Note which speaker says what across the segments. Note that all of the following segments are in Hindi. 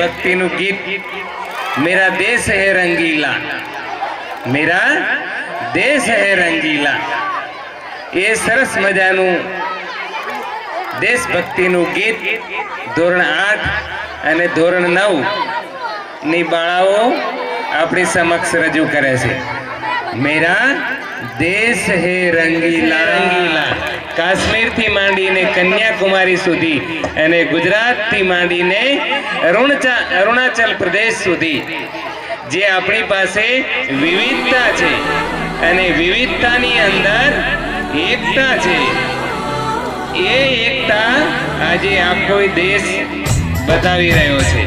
Speaker 1: देशभक्ति नु गीत मेरा देश है रंगीला, मेरा देश है रंगीला। ये सरस मजानु देशभक्ति नु गीत धोरण 8 અને ધોરણ 9 ની બાળાઓ આપણી સમક્ષ રજૂ કરે છે। मेरा देश है रंगीला, रंगीला। काश्मीर थी मांडीने कन्याकुमारी सुधी अने गुजरात थी मांडीने अरुणाचल प्रदेश सुधी जे अपनी पासे विविधता छे अने विविधतानी अंदर एकता छे। ये एकता आजे आखो देश बतावी रह्यो छे।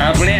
Speaker 1: आपणे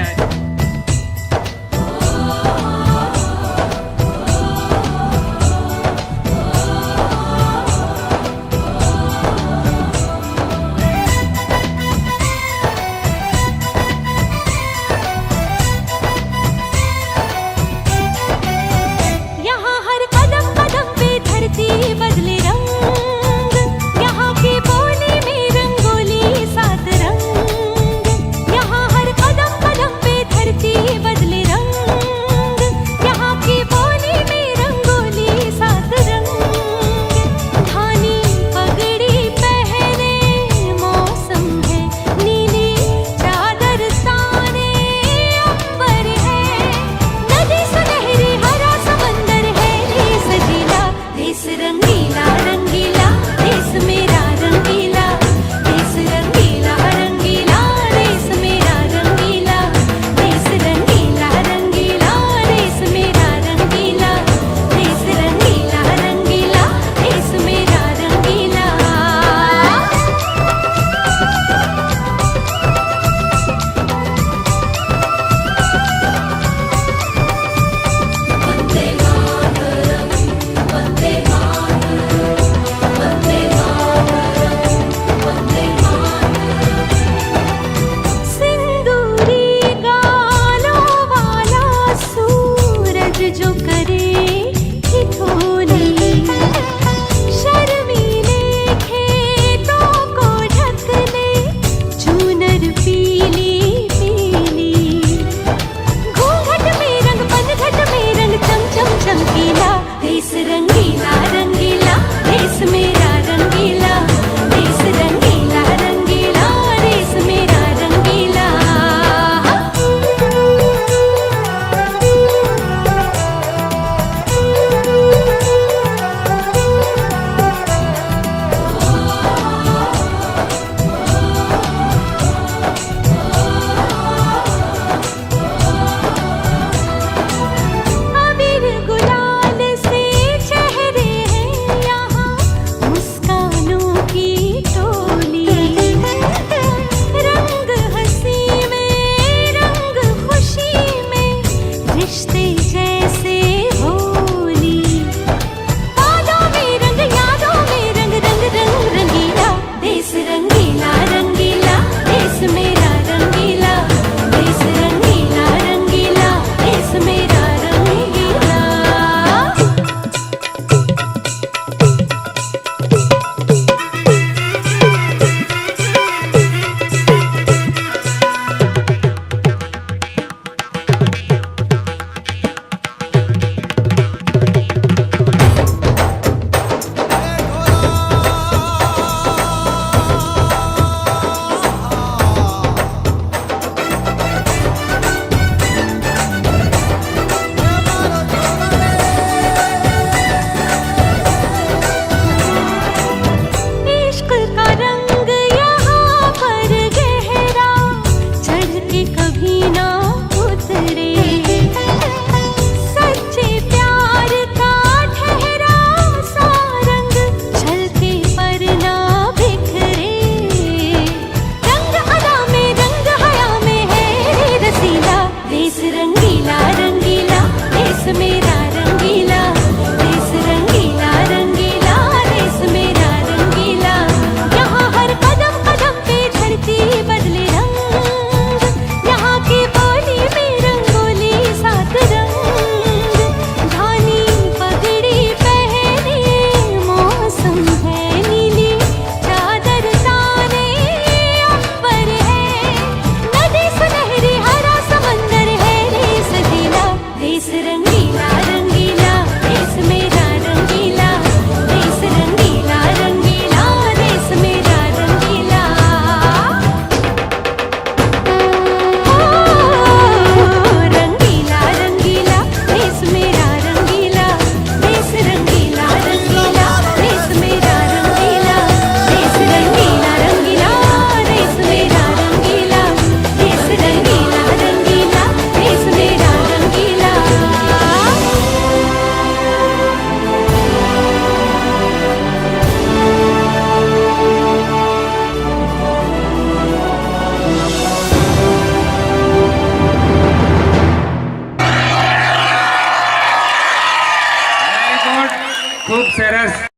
Speaker 1: खूब सरस।